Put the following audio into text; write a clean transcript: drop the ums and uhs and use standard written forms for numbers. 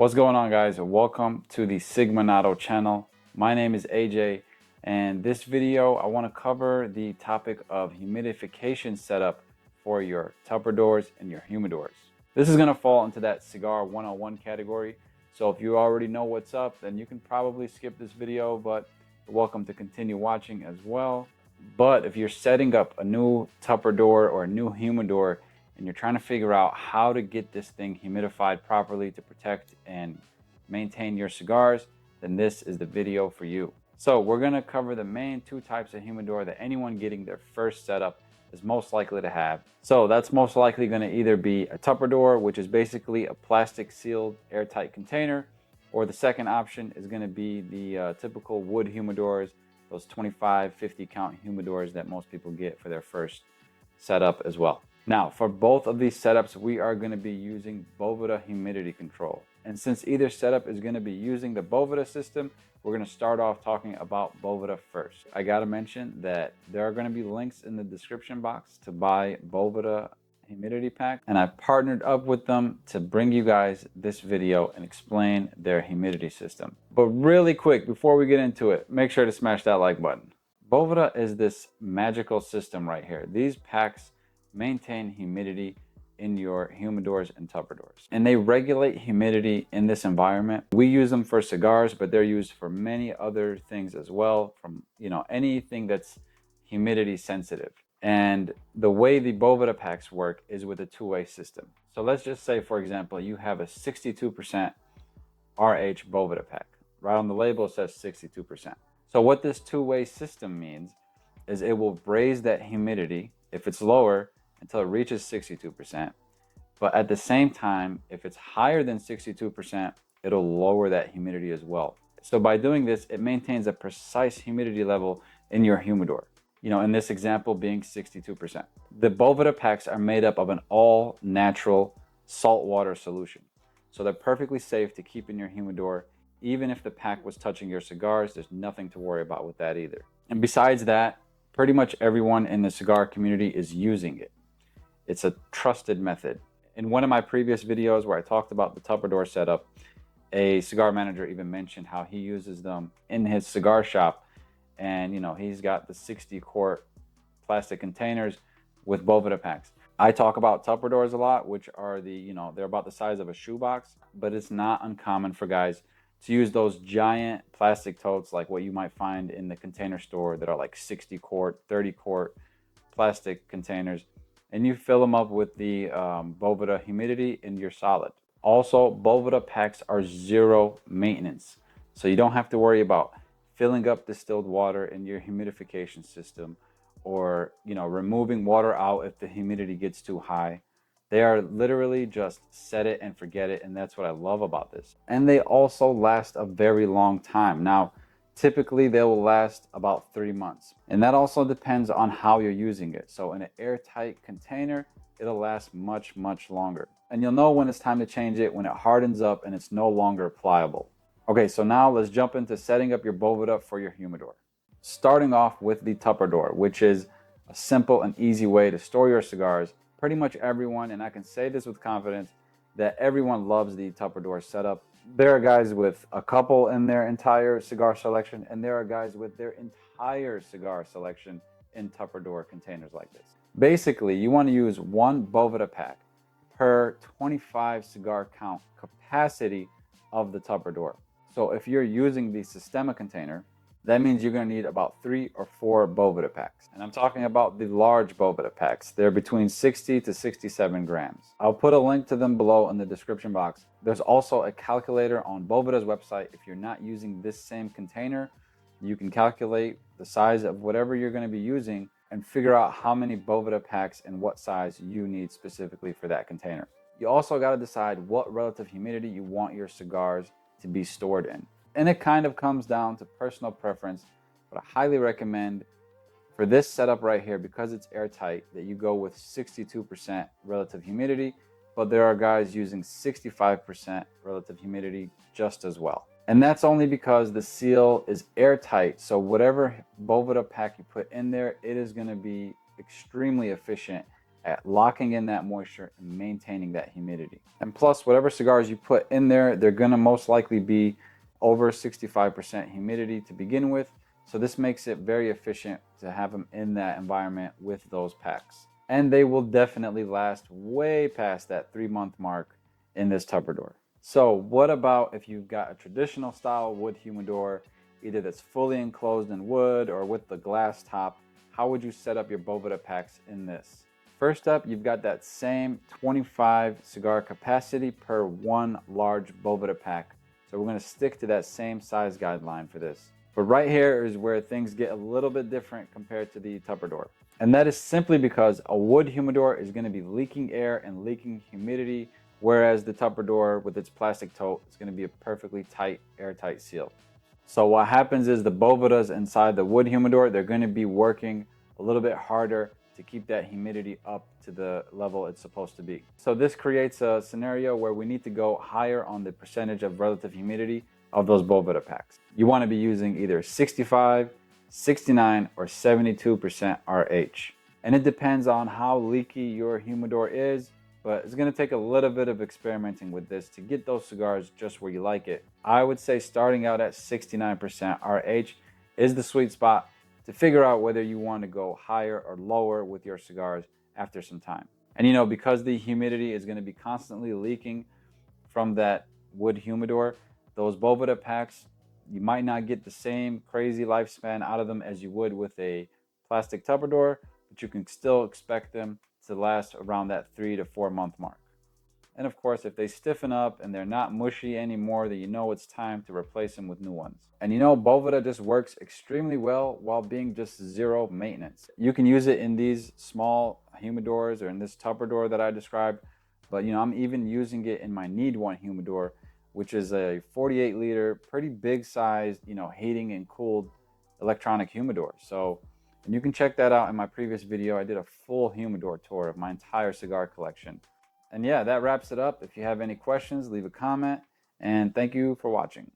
What's going on, guys? Welcome to the Sigma channel. My name is AJ, and this video I want to cover the topic of humidification setup for your Tupperdors and your humidors. This is going to fall into that cigar 101 category, so if you already know what's up, then you can probably skip this video, but you're welcome to continue watching as well. But if you're setting up a new Tupperdor or a new humidor and you're trying to figure out how to get this thing humidified properly to protect and maintain your cigars, then this is the video for you. So we're going to cover the main two types of humidor that anyone getting their first setup is most likely to have. So that's most likely going to either be a Tupperdor, which is basically a plastic sealed airtight container, or the second option is going to be the typical wood humidors, those 25, 50 count humidors that most people get for their first setup as well. Now, for both of these setups, we are going to be using Boveda humidity control. And since either setup is going to be using the Boveda system, we're going to start off talking about Boveda first. I got to mention that there are going to be links in the description box to buy Boveda humidity pack, and I've partnered up with them to bring you guys this video and explain their humidity system. But really quick, before we get into it, make sure to smash that like button. Boveda is this magical system right here. These packs maintain humidity in your humidors and Tupperdors, and they regulate humidity in this environment. We use them for cigars, but they're used for many other things as well, from anything that's humidity sensitive. And the way the Boveda packs work is with a two-way system. So let's just say, for example, you have a 62% RH Boveda pack. Right on the label it says 62%. So what this two-way system means is it will raise that humidity if it's lower until it reaches 62%. But at the same time, if it's higher than 62%, it'll lower that humidity as well. So by doing this, it maintains a precise humidity level in your humidor. In this example being 62%. The Boveda packs are made up of an all natural saltwater solution. So they're perfectly safe to keep in your humidor. Even if the pack was touching your cigars, there's nothing to worry about with that either. And besides that, pretty much everyone in the cigar community is using it. It's a trusted method. In one of my previous videos where I talked about the Tupperdor setup, a cigar manager even mentioned how he uses them in his cigar shop. And he's got the 60-quart plastic containers with Boveda packs. I talk about Tupperdors a lot, which are they're about the size of a shoebox, but it's not uncommon for guys to use those giant plastic totes like what you might find in the container store that are like 60-quart, 30-quart plastic containers. And you fill them up with the Boveda humidity and you're solid. Also, Boveda packs are zero maintenance. So you don't have to worry about filling up distilled water in your humidification system or, removing water out if the humidity gets too high. They are literally just set it and forget it. And that's what I love about this. And they also last a very long time. Now, typically they will last about 3 months, and that also depends on how you're using it. So in an airtight container, it'll last much longer, and you'll know when it's time to change it when it hardens up and it's no longer pliable. Okay, so now let's jump into setting up your Boveda for your humidor, starting off with the Tupperdor, which is a simple and easy way to store your cigars. Pretty much everyone, and I can say this with confidence, that everyone loves the Tupperdor setup. There are guys with a couple in their entire cigar selection, and there are guys with their entire cigar selection in Tupperdor containers like this. Basically, you want to use one Boveda pack per 25 cigar count capacity of the Tupperdor. So if you're using the Sistema container, that means you're going to need about 3 or 4 Boveda packs. And I'm talking about the large Boveda packs. They're between 60 to 67 grams. I'll put a link to them below in the description box. There's also a calculator on Boveda's website. If you're not using this same container, you can calculate the size of whatever you're going to be using and figure out how many Boveda packs and what size you need specifically for that container. You also got to decide what relative humidity you want your cigars to be stored in. And it kind of comes down to personal preference, but I highly recommend for this setup right here, because it's airtight, that you go with 62% relative humidity, but there are guys using 65% relative humidity just as well. And that's only because the seal is airtight, so whatever Boveda pack you put in there, it is going to be extremely efficient at locking in that moisture and maintaining that humidity. And plus, whatever cigars you put in there, they're gonna most likely be over 65% humidity to begin with. So this makes it very efficient to have them in that environment with those packs. And they will definitely last way past that 3-month mark in this Tupperdor. So what about if you've got a traditional style wood humidor, either that's fully enclosed in wood or with the glass top? How would you set up your Boveda packs in this? First up, you've got that same 25 cigar capacity per one large Boveda pack. So we're going to stick to that same size guideline for this. But right here is where things get a little bit different compared to the Tupperdor. And that is simply because a wood humidor is going to be leaking air and leaking humidity, whereas the Tupperdor with its plastic tote is going to be a perfectly tight, airtight seal. So what happens is the Bovedas inside the wood humidor, they're going to be working a little bit harder to keep that humidity up to the level it's supposed to be. So this creates a scenario where we need to go higher on the percentage of relative humidity of those Boveda packs. You want to be using either 65, 69, or 72% RH. And it depends on how leaky your humidor is, but it's going to take a little bit of experimenting with this to get those cigars just where you like it. I would say starting out at 69% RH is the sweet spot to figure out whether you want to go higher or lower with your cigars after some time. And you know, because the humidity is going to be constantly leaking from that wood humidor, those Boveda packs, you might not get the same crazy lifespan out of them as you would with a plastic Tupperdor, but you can still expect them to last around that 3 to 4 month mark. And of course, if they stiffen up and they're not mushy anymore, then you know it's time to replace them with new ones. And you know, Boveda just works extremely well while being just zero maintenance. You can use it in these small humidors or in this Tupperdor that I described, but you know, I'm even using it in my Needone Humidor, which is a 48 liter, pretty big size, you know, heating and cooled electronic humidor. So, and you can check that out in my previous video. I did a full humidor tour of my entire cigar collection. And yeah, that wraps it up. If you have any questions, leave a comment, and thank you for watching.